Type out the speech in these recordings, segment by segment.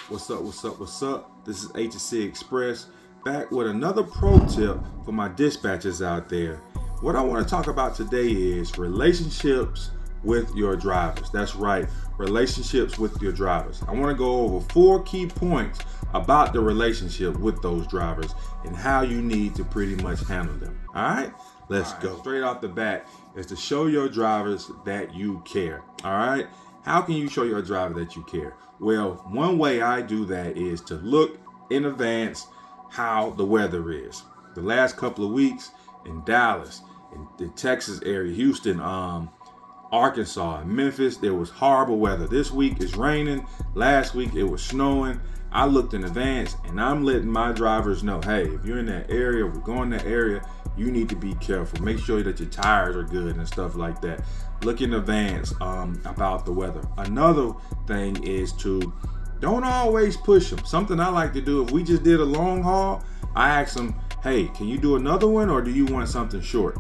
What's up, what's up, what's up? This is H&C Express back with another pro tip for my dispatchers out there. What I want to talk about today is relationships with your drivers. That's right, relationships with your drivers. I want to go over 4 key points about the relationship with those drivers and how you need to pretty much handle them. All right, let's go. Straight off the bat is to show your drivers that you care. All right, how can you show your driver that you care? Well, one way I do that is to look in advance how the weather is. The last couple of weeks in Dallas, in the Texas area, Houston, Arkansas, and Memphis, there was horrible weather. This week it's raining. Last week it was snowing. I looked in advance and I'm letting my drivers know, hey, if you're in that area, we're going that area, you need to be careful. Make sure that your tires are good and stuff like that. Look in advance about the weather. Another thing is to don't always push them. Something I like to do, if we just did a long haul, I ask them, hey, can you do another one or do you want something short?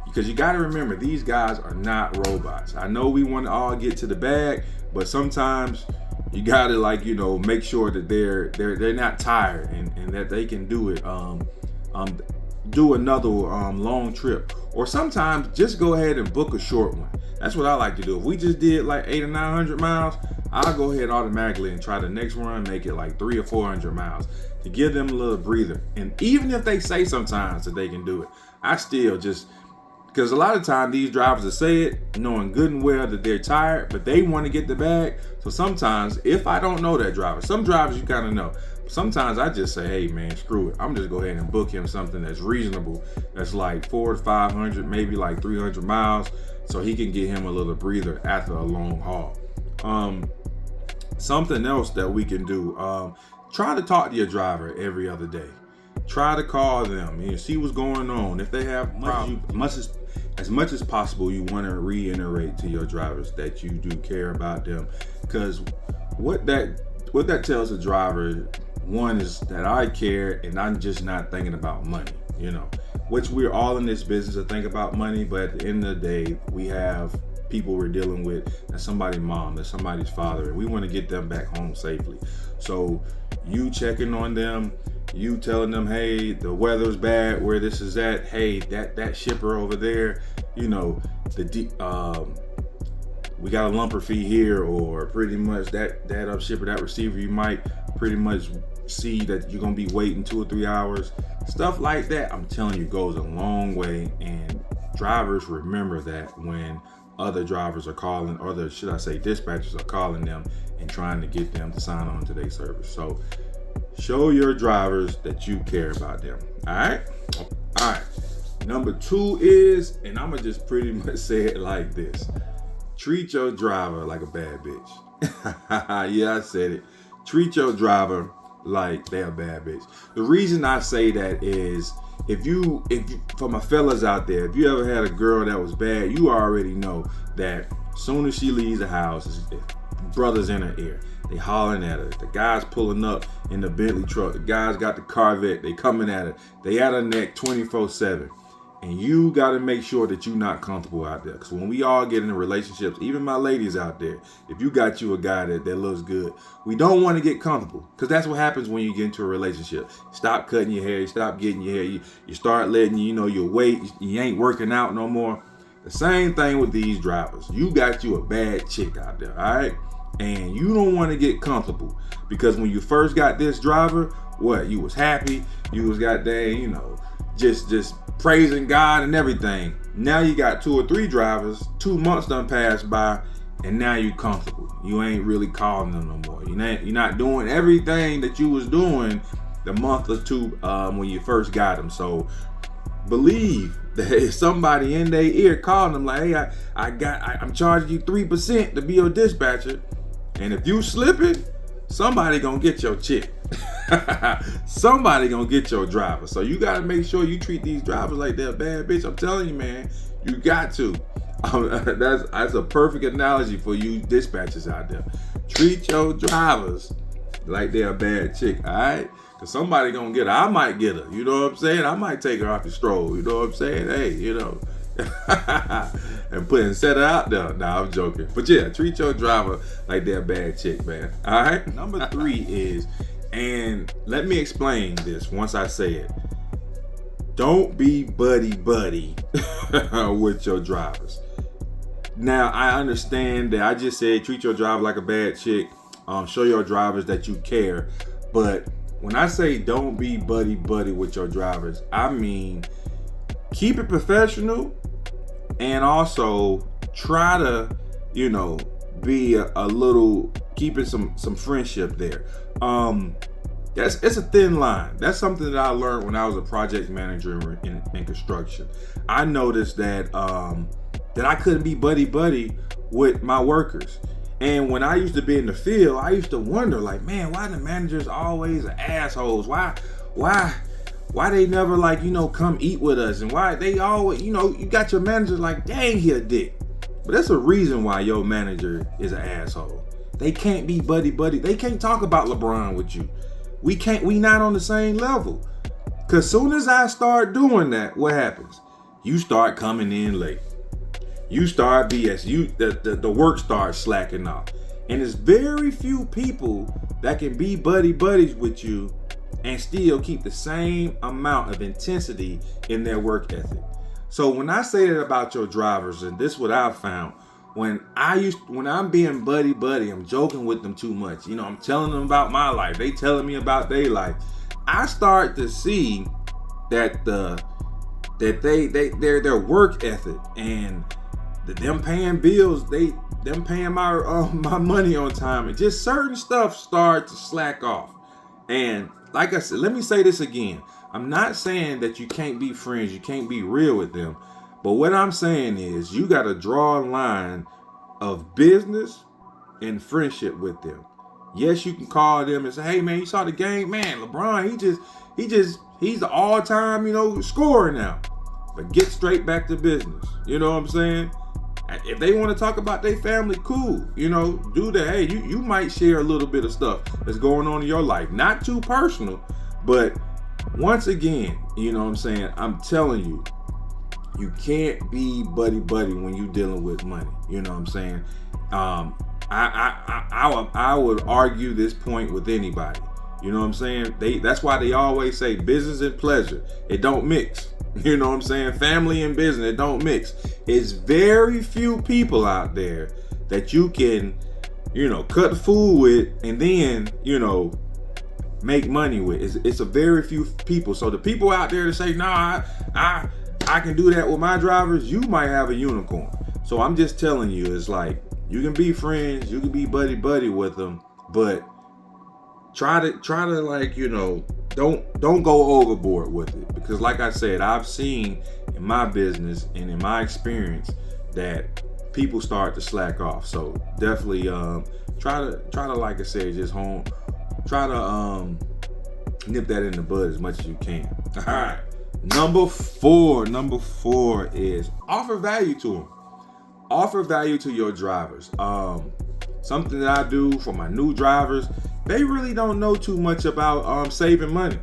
Because you got to remember, these guys are not robots. I know we want to all get to the bag, but sometimes you got to make sure that they're not tired and that they can do it. Do another long trip, or sometimes just go ahead and book a short one. That's what I like to do. If we just did like 800 or 900 miles, I'll go ahead automatically and try the next run, make it like 300 or 400 miles to give them a little breather. And even if they say sometimes that they can do it, I still just, because a lot of times these drivers will say it knowing good and well that they're tired, but they want to get the bag. So sometimes if I don't know that driver, some drivers you kind of know. Sometimes I just say, hey man, screw it. I'm just go ahead and book him something that's reasonable. That's like 400 to 500, maybe like 300 miles. So he can get him a little breather after a long haul. Something else that we can do, try to talk to your driver every other day. Try to call them, see what's going on. If they have as much as possible, you want to reiterate to your drivers that you do care about them. Because what that tells the driver, one is that I care and I'm just not thinking about money, which we're all in this business to think about money. But at the end of the day, we have people we're dealing with, that's somebody's mom, that's somebody's father, and we want to get them back home safely. So you checking on them, you telling them, hey, the weather's bad where this is at, hey, that shipper over there, we got a lumper fee here, or pretty much that shipper, that receiver, you might pretty much see that you're gonna be waiting 2 or 3 hours. Stuff like that, I'm telling you, goes a long way, and drivers remember that when other drivers are calling, or dispatchers are calling them and trying to get them to sign on to their service. So show your drivers that you care about them. All right. Number 2 is, and I'm gonna just pretty much say it like this: treat your driver like a bad bitch. Yeah, I said it. Treat your driver like they're a bad bitch. The reason I say that is, if you for my fellas out there, if you ever had a girl that was bad, you already know that as soon as she leaves the house, brothers in her ear, they hollering at her. The guy's pulling up in the Bentley truck. The guy's got the Corvette. They coming at her. They at her neck 24/7. And you got to make sure that you're not comfortable out there. Because when we all get into relationships, even my ladies out there, if you got you a guy that looks good, we don't want to get comfortable. Because that's what happens when you get into a relationship. Stop cutting your hair. Stop getting your hair. You start letting, your weight. You ain't working out no more. The same thing with these drivers. You got you a bad chick out there, all right? And you don't want to get comfortable. Because when you first got this driver, you was happy. You was just praising God and everything. Now you got 2 or 3 drivers, 2 months done passed by, and now you comfortable. You ain't really calling them no more. You're not doing everything that you was doing the month or 2 when you first got them. So believe that if somebody in their ear calling them like, hey, I'm charging you 3% to be your dispatcher, and if you slip it, somebody gonna get your chick. Somebody gonna get your driver. So you gotta make sure you treat these drivers like they're a bad bitch. I'm telling you, man, you got to. That's a perfect analogy for you dispatchers out there. Treat your drivers like they're a bad chick, all right? Because somebody gonna get her. I might get her, you know what I'm saying? I might take her off the stroll, you know what I'm saying? Hey, and set her out there. Nah, I'm joking. But yeah, treat your driver like they're a bad chick, man. All right. Number 3 is, and let me explain this once I say it. Don't be buddy with your drivers. Now, I understand that I just said treat your driver like a bad chick. Show your drivers that you care. But when I say don't be buddy with your drivers, I mean keep it professional and also try to, be a little, keeping some friendship there. It's a thin line. That's something that I learned when I was a project manager in construction. I noticed that I couldn't be buddy with my workers. And when I used to be in the field, I used to wonder, like, man, why the managers always assholes? Why they never come eat with us? And why they always, you got your managers like, dang, he a dick. But that's a reason why your manager is an asshole. They can't be buddy. They can't talk about LeBron with you. We not on the same level. Cause soon as I start doing that, what happens? You start coming in late. You start BS. The work starts slacking off. And there's very few people that can be buddies with you and still keep the same amount of intensity in their work ethic. So when I say that about your drivers, and this is what I've found, when I'm being buddy, I'm joking with them too much. I'm telling them about my life. They telling me about their life. I start to see that their work ethic and them paying bills, them paying my money on time, and just certain stuff start to slack off. And like I said, let me say this again. I'm not saying that you can't be friends, you can't be real with them. But what I'm saying is you got to draw a line of business and friendship with them. Yes, you can call them and say, hey man, you saw the game? Man, LeBron, he's the all-time, scorer now. But get straight back to business. You know what I'm saying? If they want to talk about their family, cool. Do that. Hey, you might share a little bit of stuff that's going on in your life. Not too personal, but once again, you know what I'm saying? I'm telling you, you can't be buddy when you dealing with money. You know what I'm saying? I would argue this point with anybody. You know what I'm saying? That's why they always say business and pleasure, it don't mix. You know what I'm saying? Family and business, it don't mix. It's very few people out there that you can, cut food with and then, make money with. It's a very few people. So the people out there that say, nah, I can do that with my drivers, you might have a unicorn. So I'm just telling you, it's like, you can be friends, you can be buddy with them, but try to don't go overboard with it. Because like I said, I've seen in my business and in my experience that people start to slack off. So definitely try to like I said, try to nip that in the bud as much as you can. All right. Number four is offer value to them. Offer value to your drivers. Something that I do for my new drivers, they really don't know too much about saving money.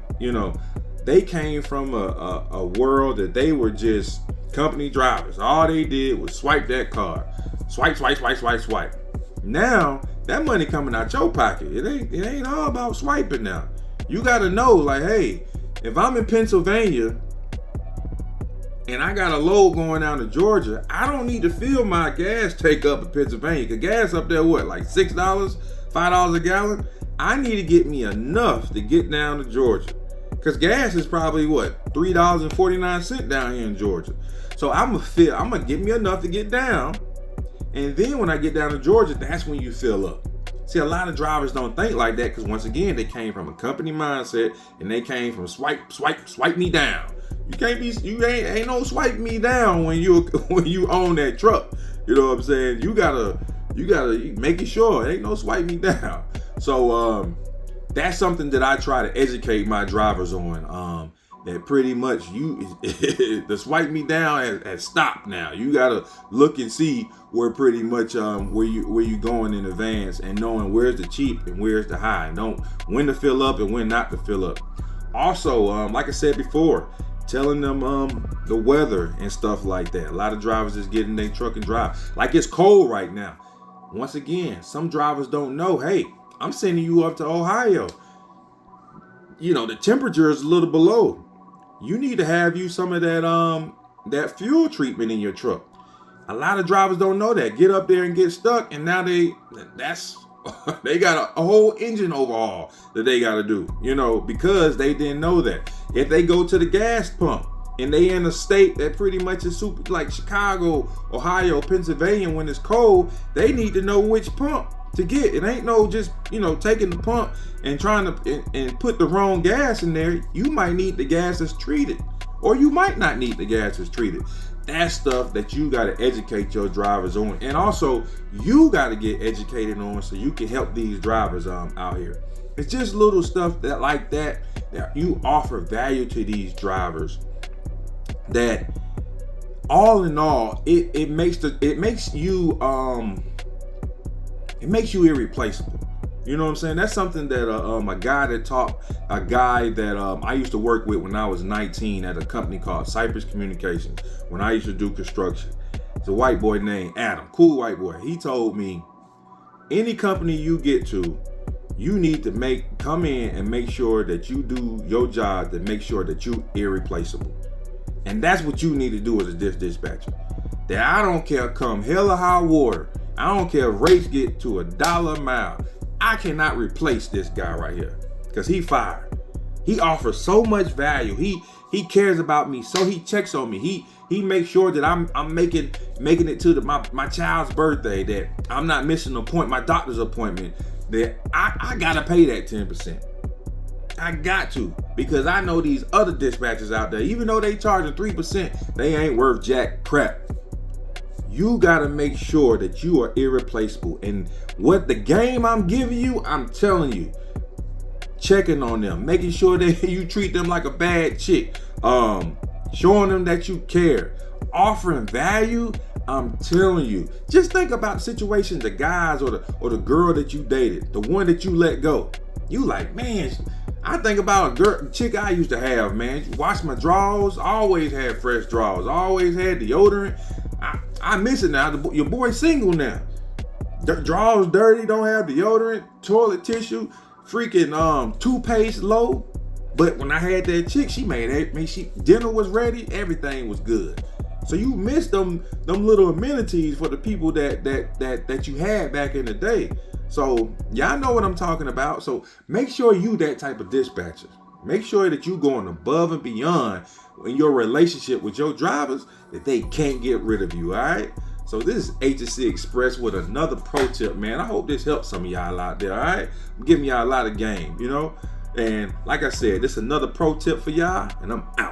They came from a world that they were just company drivers. All they did was swipe that card. Swipe. Now, that money coming out your pocket. It ain't all about swiping now. You gotta know, like, hey, if I'm in Pennsylvania and I got a load going down to Georgia, I don't need to fill my gas take up in Pennsylvania. Cause gas up there, like $6, $5 a gallon? I need to get me enough to get down to Georgia. Cause gas is probably $3.49 down here in Georgia. So I'm gonna get me enough to get down. And then when I get down to Georgia, that's when you fill up. See, a lot of drivers don't think like that because once again, they came from a company mindset and they came from swipe me down. You ain't no swipe me down when you own that truck. You know what I'm saying? You gotta make it sure ain't no swipe me down. So that's something that I try to educate my drivers on. That pretty much the swipe me down has stopped now. You gotta look and see where pretty much where you going in advance and knowing where's the cheap and where's the high. When to fill up and when not to fill up. Also, like I said before, telling them the weather and stuff like that. A lot of drivers just get in their truck and drive. Like it's cold right now. Once again, some drivers don't know, hey, I'm sending you up to Ohio. You know, the temperature is a little below. You need to have you some of that fuel treatment in your truck. A lot of drivers don't know that. Get up there and get stuck, and now they got a whole engine overhaul that they got to do, you know, because they didn't know that. If they go to the gas pump and they in a state that pretty much is super like Chicago, Ohio, Pennsylvania, when it's cold, they need to know which pump to get. It ain't no just, you know, taking the pump and trying to and put the wrong gas in there. You might need the gas that's treated, or you might not need the gas that's treated. That's stuff that you got to educate your drivers on, and also you got to get educated on so you can help these drivers out here. It's just little stuff that you offer value to these drivers. That all in all, it makes you irreplaceable. You know what I'm saying? That's something that a guy that I used to work with when I was 19 at a company called Cypress Communications when I used to do construction. It's a white boy named Adam, cool white boy. He told me, any company you get to, you need to come in and make sure that you do your job to make sure that you irreplaceable. And that's what you need to do as a dispatcher. That I don't care, come hell or high water, I don't care if rates get to $1 a mile, I cannot replace this guy right here because he fired. He offers so much value. He cares about me, so he checks on me. He makes sure that I'm making it to my child's birthday, that I'm not missing my doctor's appointment, that I gotta pay that 10%. I got to, because I know these other dispatchers out there, even though they charging 3%, they ain't worth jack crap. You gotta make sure that you are irreplaceable. And what the game I'm giving you, I'm telling you, checking on them, making sure that you treat them like a bad chick, showing them that you care, offering value. I'm telling you, just think about situations, the guys or the girl that you dated, the one that you let go. You like, man, I think about a chick I used to have, man. Wash my drawers, always had fresh drawers, always had deodorant. I miss it now. Your boy's single now. Drawers dirty, don't have deodorant, toilet tissue, freaking toothpaste low. But when I had that chick, she made me. Dinner was ready, everything was good. So you miss them little amenities for the people that you had back in the day. So y'all know what I'm talking about. So make sure you that type of dispatcher. Make sure that you going above and beyond in your relationship with your drivers, that they can't get rid of you, all right? So this is HSC Express with another pro tip, man. I hope this helps some of y'all out there, all right? I'm giving y'all a lot of game, you know? And like I said, this is another pro tip for y'all, and I'm out.